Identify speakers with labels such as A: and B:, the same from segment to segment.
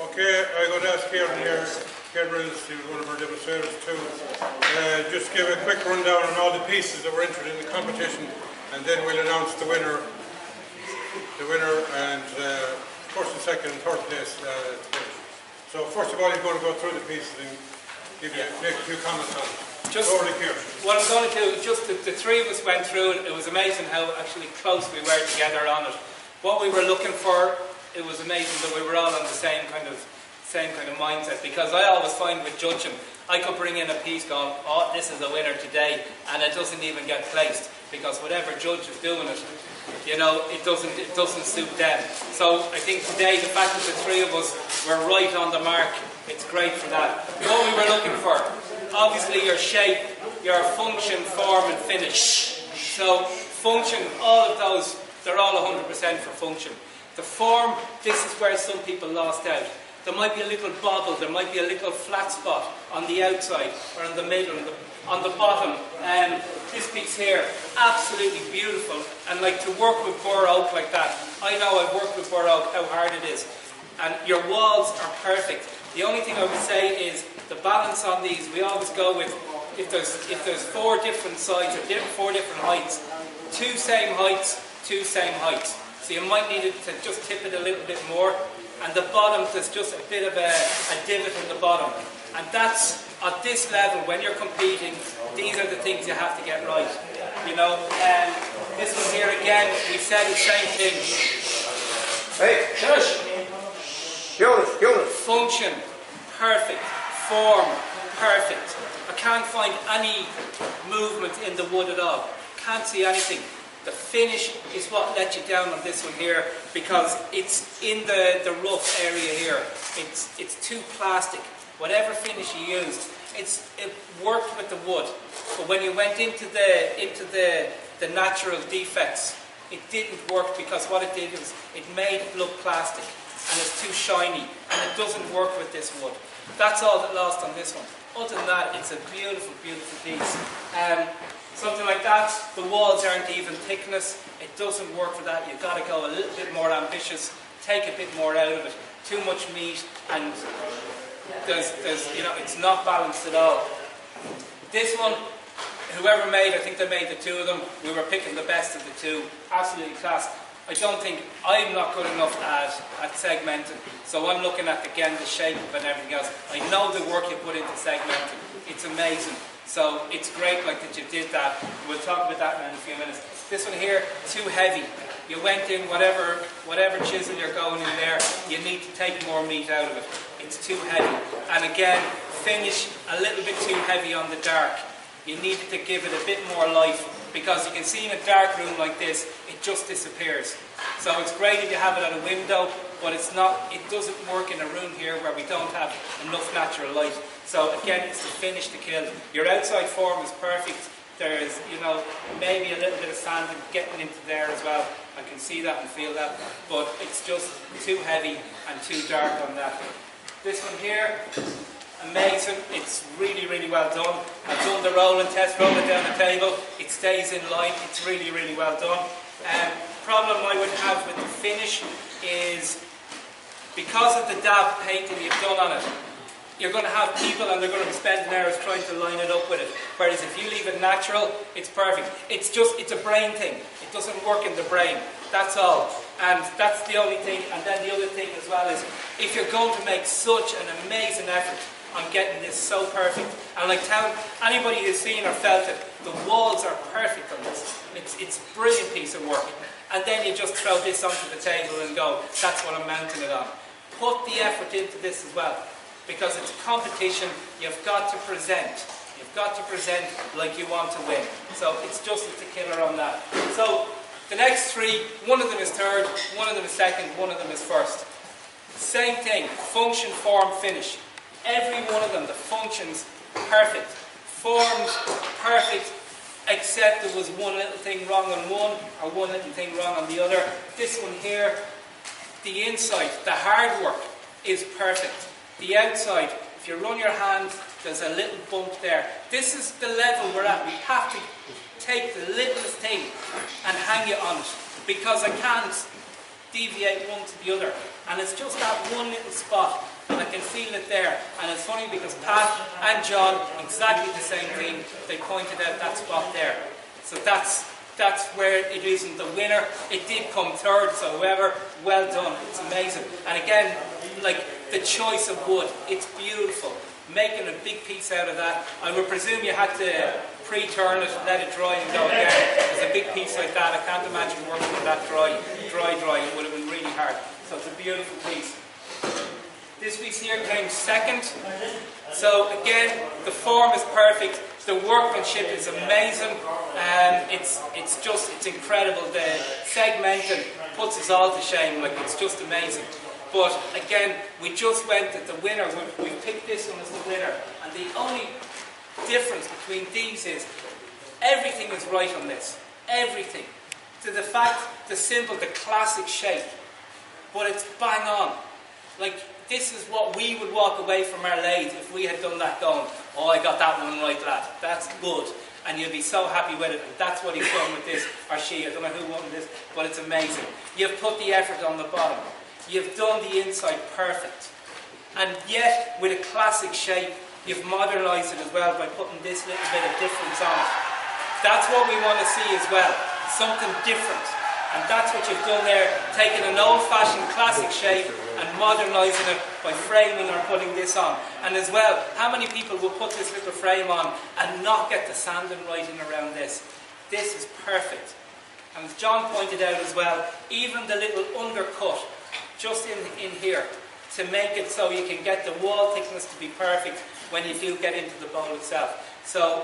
A: Okay, I'm going to ask Kieran here, Kieran Reynolds, he was one of our demonstrators too, just give a quick rundown on all the pieces that were entered in the competition, and then we'll announce the winner and first and second and third place to finish. So first of all, he's going to go through the pieces and make a few comments on it.
B: Just what I'm going to do, just the three of us went through it. It was amazing how actually close we were together on it. What we were looking for, it was amazing that we were all on the same kind of mindset, because I always find with judging, I could bring in a piece going, oh, this is a winner today, and it doesn't even get placed, because whatever judge is doing it, you know, it doesn't suit them. So I think today the fact that the three of us were right on the mark, it's great for that. What we were looking for, obviously your shape, your function, form and finish. So function, all of those, they're all 100% for function. The form, this is where some people lost out. There might be a little bobble, there might be a little flat spot on the outside or in the middle, on the bottom. This piece here, absolutely beautiful. And like to work with bur oak like that, I know I've worked with bur oak, how hard it is. And your walls are perfect. The only thing I would say is the balance on these, we always go with, if there's four different sides or four different heights, two same heights, two same heights. So you might need to just tip it a little bit more. And the bottom, there's just a bit of a divot in the bottom. And that's, at this level, when you're competing, these are the things you have to get right. You know, and this one here again, we said the same thing.
C: Hey, shush!
B: Function, perfect. Form, perfect. I can't find any movement in the wood at all. Can't see anything. The finish is what let you down on this one here, because it's in the rough area here. It's too plastic. Whatever finish you used, it worked with the wood, but when you went into the natural defects, it didn't work, because what it did was it made it look plastic, and it's too shiny, and it doesn't work with this wood. That's all that lost on this one. Other than that, it's a beautiful, beautiful piece. Something like that, the walls aren't even thickness, it doesn't work for that. You've got to go a little bit more ambitious, take a bit more out of it. Too much meat, and there's you know, it's not balanced at all. This one, whoever made, I think they made the two of them, we were picking the best of the two, absolutely class. I'm not good enough at segmenting, so I'm looking at again the shape and everything else. I know the work you put into segmenting, it's amazing. So it's great like that you did that. We'll talk about that in a few minutes. This one here, too heavy. You went in whatever chisel you're going in there, you need to take more meat out of it. It's too heavy. And again, finish a little bit too heavy on the dark. You need to give it a bit more life, because you can see in a dark room like this, it just disappears. So it's great if you have it at a window, but it doesn't work in a room here where we don't have enough natural light. So again, it's the finish to kill. Your outside form is perfect. There's, you know, maybe a little bit of sand getting into there as well. I can see that and feel that, but it's just too heavy and too dark on that. This one here, amazing. It's really, really well done. I've done the roll and test, roll it down the table. It stays in line. It's really, really well done. Problem I would have with the finish is, because of the dab painting you've done on it, you're going to have people and they're going to be spending hours trying to line it up with it. Whereas if you leave it natural, it's perfect. It's a brain thing. It doesn't work in the brain. That's all. And that's the only thing. And then the other thing as well is, if you're going to make such an amazing effort on getting this so perfect, and like tell anybody who's seen or felt it, the walls are perfect on this. It's a brilliant piece of work. And then you just throw this onto the table and go, that's what I'm mounting it on. Put the effort into this as well. Because it's a competition, you've got to present. You've got to present like you want to win. So it's just a killer on that. So the next three, one of them is third, one of them is second, one of them is first. Same thing, function, form, finish. Every one of them, the functions, perfect. Forms, perfect, except there was one little thing wrong on one, or one little thing wrong on the other. This one here, the inside, the hard work is perfect. The outside, if you run your hand, there's a little bump there. This is the level we're at. We have to take the littlest thing and hang it on it, because I can't deviate one to the other. And it's just that one little spot and I can feel it there. And it's funny because Pat and John, exactly the same thing, they pointed out that spot there. So that's where it isn't the winner. It did come third, so whoever, well done, it's amazing. And again, like the choice of wood, it's beautiful. Making a big piece out of that. I would presume you had to pre-turn it, let it dry and go again. There's a big piece like that. I can't imagine working with that dry. It would have been really hard. So it's a beautiful piece. This piece here came second. So again, the form is perfect. The workmanship is amazing. It's incredible. The segmenting puts us all to shame. Like, it's just amazing. But again, we just went at the winner. We picked this one as the winner. And the only difference between these is everything is right on this. Everything. To the fact, the symbol, the classic shape. But it's bang on. Like, this is what we would walk away from our lathe if we had done that going, oh, I got that one right, lad. That's good. And you'll be so happy with it. And that's what he's done with this, or she. I don't know who won this, but it's amazing. You've put the effort on the bottom. You've done the inside perfect. And yet, with a classic shape, you've modernised it as well by putting this little bit of difference on it. That's what we want to see as well. Something different. And that's what you've done there, taking an old-fashioned classic shape and modernising it by framing or putting this on. And as well, how many people will put this little frame on and not get the sanding right in around this? This is perfect. And as John pointed out as well, even the little undercut just in here to make it so you can get the wall thickness to be perfect when you do get into the bowl itself. So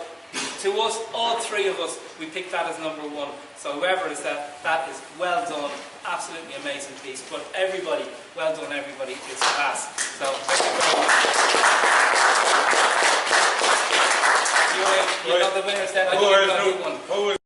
B: to us, all three of us, we picked that as number one. So whoever is that is well done, absolutely amazing piece. But everybody, well done everybody, it's class. So thank you very much. You know the winners then. I don't know who won.